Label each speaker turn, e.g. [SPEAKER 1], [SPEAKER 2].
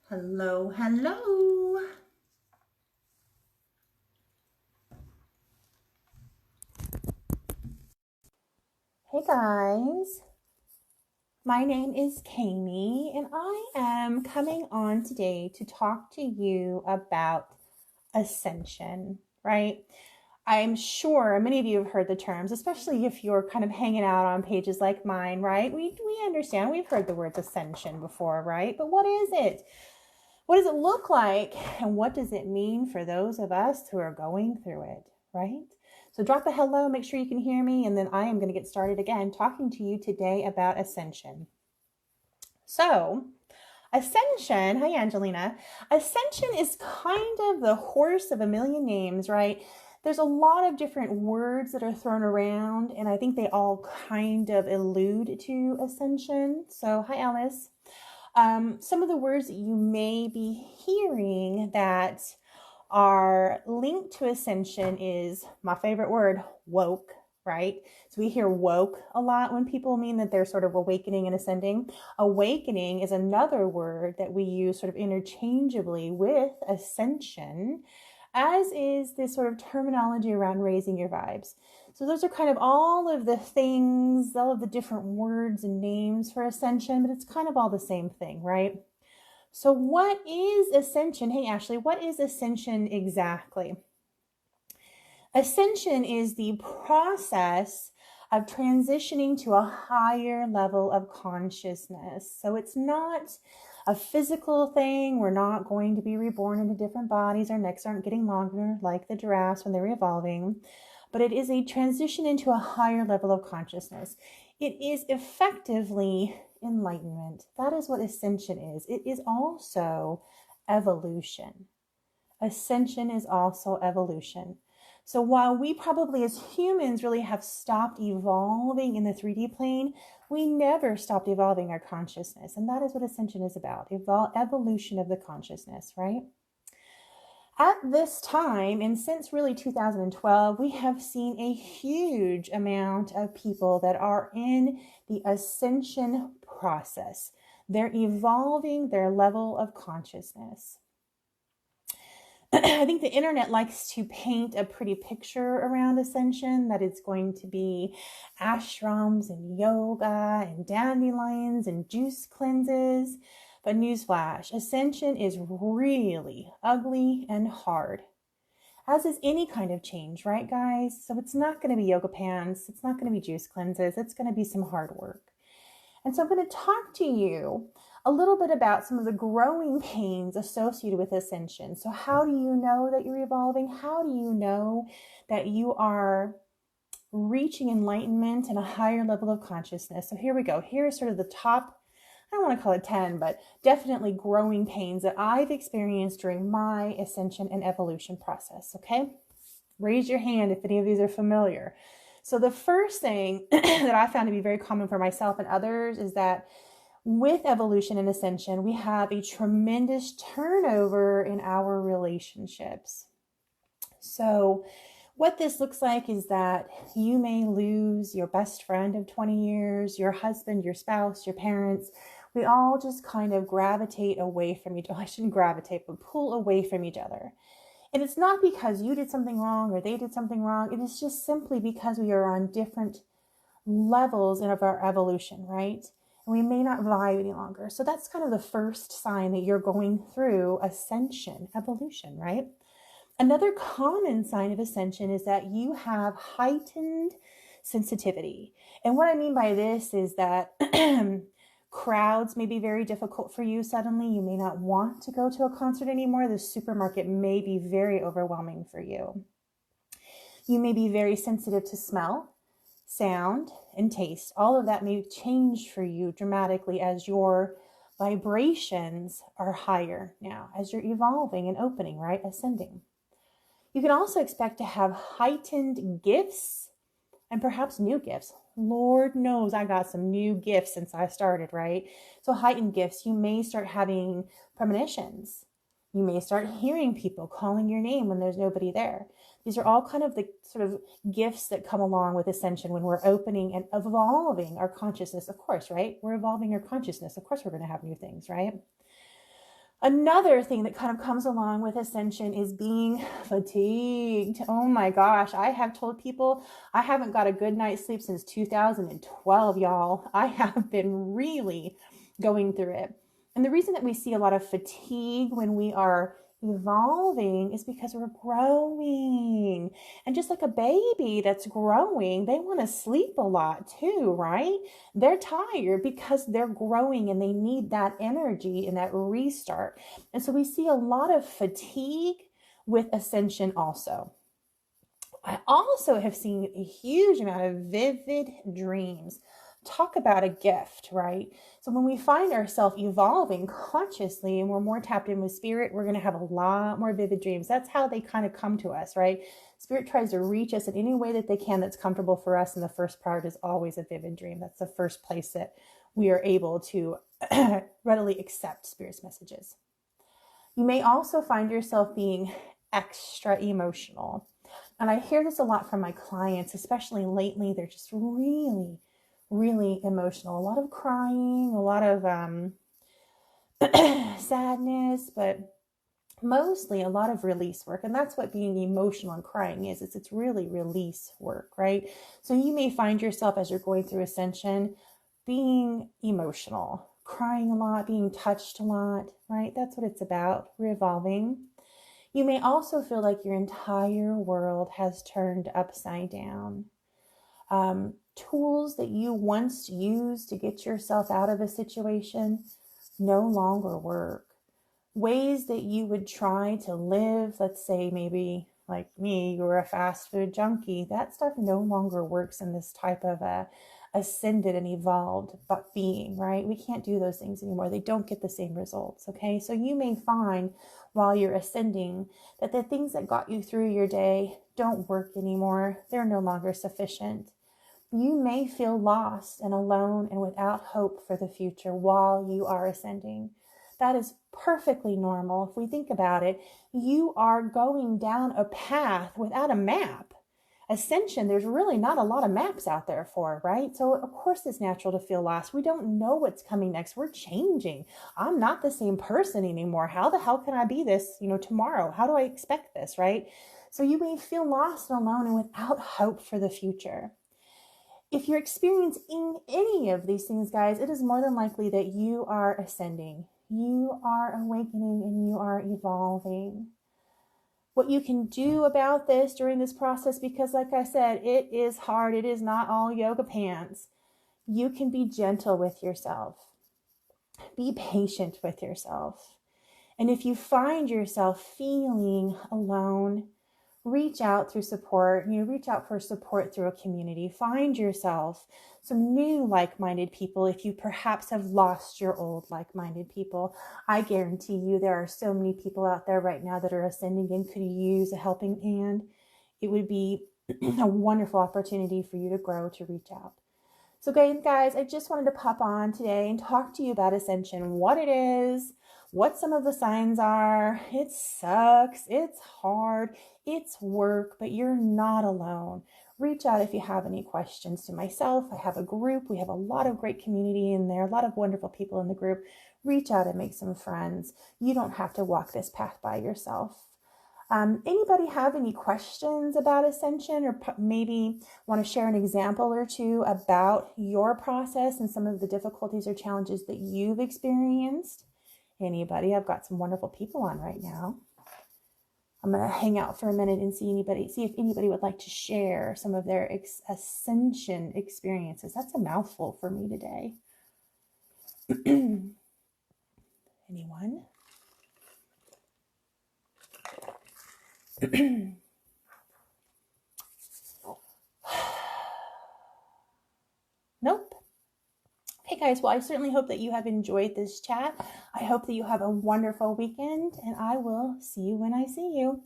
[SPEAKER 1] Hello, hello. Hey guys, my name is Kami and I am coming on today to talk to you about ascension, right? I'm sure many of you have heard the terms, especially if you're kind of hanging out on pages like mine, right? We understand, we've heard the words ascension before, right? But what is it? What does it look like? And what does it mean for those of us who are going through it, right? So drop a hello, make sure you can hear me, and then I am going to get started again talking to you today about ascension. So, Ascension, hi Angelina. Ascension is kind of the horse of a million names, right? There's a lot of different words that are thrown around, and I think they all kind of allude to ascension. So, hi Alice. Some of the words that you may be hearing that are linked to ascension is my favorite word, woke, right? So we hear woke a lot when people mean that they're sort of awakening and ascending. Awakening is another word that we use sort of interchangeably with ascension, as is this sort of terminology around raising your vibes. So those are kind of all of the things, all of the different words and names for ascension, but it's kind of all the same thing, right? So what is ascension? Hey, Ashley, what is ascension exactly? Ascension is the process of transitioning to a higher level of consciousness. So it's not a physical thing. We're not going to be reborn into different bodies. Our necks aren't getting longer like the giraffes when they're evolving. But it is a transition into a higher level of consciousness. It is effectively enlightenment. That is what ascension is. It is also evolution. Ascension is also evolution. So while we probably as humans really have stopped evolving in the 3D plane, we never stopped evolving our consciousness. And that is what ascension is about, evolution of the consciousness, right? At this time, and since really 2012, we have seen a huge amount of people that are in the ascension process. They're evolving their level of consciousness. I think the internet likes to paint a pretty picture around ascension, that it's going to be ashrams and yoga and dandelions and juice cleanses. But newsflash, ascension is really ugly and hard, as is any kind of change, right, guys? So it's not going to be yoga pants. It's not going to be juice cleanses. It's going to be some hard work. And so I'm going to talk to you a little bit about some of the growing pains associated with ascension. So how do you know that you're evolving? How do you know that you are reaching enlightenment and a higher level of consciousness? So here we go. Here is sort of the top, I don't want to call it 10, but definitely growing pains that I've experienced during my ascension and evolution process, okay? Raise your hand if any of these are familiar. So the first thing that I found to be very common for myself and others is that with evolution and ascension, we have a tremendous turnover in our relationships. So what this looks like is that you may lose your best friend of 20 years, your husband, your spouse, your parents. We all just kind of gravitate away from each other. I shouldn't gravitate, but pull away from each other. And it's not because you did something wrong or they did something wrong. It is just simply because we are on different levels of our evolution, right? And we may not vibe any longer. So that's kind of the first sign that you're going through ascension, evolution, right? Another common sign of ascension is that you have heightened sensitivity. And what I mean by this is that crowds may be very difficult for you suddenly. You may not want to go to a concert anymore. The supermarket may be very overwhelming for you. You may be very sensitive to smell, sound, and taste. All of that may change for you dramatically as your vibrations are higher now, as you're evolving and opening, right? Ascending. You can also expect to have heightened gifts and perhaps new gifts. Lord knows I got some new gifts since I started, right? So heightened gifts, you may start having premonitions. You may start hearing people calling your name when there's nobody there. These are all kind of the sort of gifts that come along with ascension when we're opening and evolving our consciousness, of course, right? We're evolving our consciousness. Of course, we're going to have new things, right? Another thing that kind of comes along with ascension is being fatigued. Oh my gosh, I have told people I haven't got a good night's sleep since 2012, y'all. I have been really going through it. And the reason that we see a lot of fatigue when we are evolving is because we're growing. And just like a baby that's growing, they want to sleep a lot too, right? They're tired because they're growing and they need that energy and that restart. And so we see a lot of fatigue with ascension also. I also have seen a huge amount of vivid dreams. Talk about a gift, right? So when we find ourselves evolving consciously and we're more tapped in with spirit, we're going to have a lot more vivid dreams. That's how they kind of come to us, right? Spirit tries to reach us in any way that they can that's comfortable for us. And the first part is always a vivid dream. That's the first place that we are able to readily accept spirit's messages. You may also find yourself being extra emotional. And I hear this a lot from my clients, especially lately. They're just really emotional. A lot of crying, a lot of sadness, but mostly a lot of release work. And that's what being emotional and crying is. It's really release work, right? So you may find yourself as you're going through ascension being emotional, crying a lot, being touched a lot, right? That's what it's about, revolving. You may also feel like your entire world has turned upside down. Tools that you once used to get yourself out of a situation no longer work. Ways that you would try to live, let's say maybe like me, you're a fast food junkie, that stuff no longer works in this type of a ascended and evolved being, right? We can't do those things anymore. They don't get the same results, okay? So you may find while you're ascending that the things that got you through your day don't work anymore. They're no longer sufficient. You may feel lost and alone and without hope for the future while you are ascending. That is perfectly normal. If we think about it, you are going down a path without a map. Ascension, there's really not a lot of maps out there for, right? So of course it's natural to feel lost. We don't know what's coming next. We're changing. I'm not the same person anymore. How the hell can I be this, tomorrow? How do I expect this, right? So you may feel lost and alone and without hope for the future. If you're experiencing any of these things, guys, it is more than likely that you are ascending. You are awakening and you are evolving. What you can do about this during this process, because like I said, it is hard. It is not all yoga pants. You can be gentle with yourself. Be patient with yourself. And if you find yourself feeling alone, reach out through support. Reach out for support through a community. Find yourself some new like-minded people if you perhaps have lost your old like-minded people. I guarantee you there are so many people out there right now that are ascending and could use a helping hand. It would be a wonderful opportunity for you to grow, to reach out. So guys, I just wanted to pop on today and talk to you about ascension, what it is, what some of the signs are. It sucks. It's hard. It's work, but you're not alone. Reach out if you have any questions to myself. I have a group. We have a lot of great community in there, a lot of wonderful people in the group. Reach out and make some friends. You don't have to walk this path by yourself. Anybody have any questions about ascension, or maybe want to share an example or two about your process and some of the difficulties or challenges that you've experienced? Anybody? I've got some wonderful people on right now. I'm going to hang out for a minute and see if anybody would like to share some of their ascension experiences. That's a mouthful for me today. Anyone? Nope. Okay, guys, well, I certainly hope that you have enjoyed this chat. I hope that you have a wonderful weekend, and I will see you when I see you.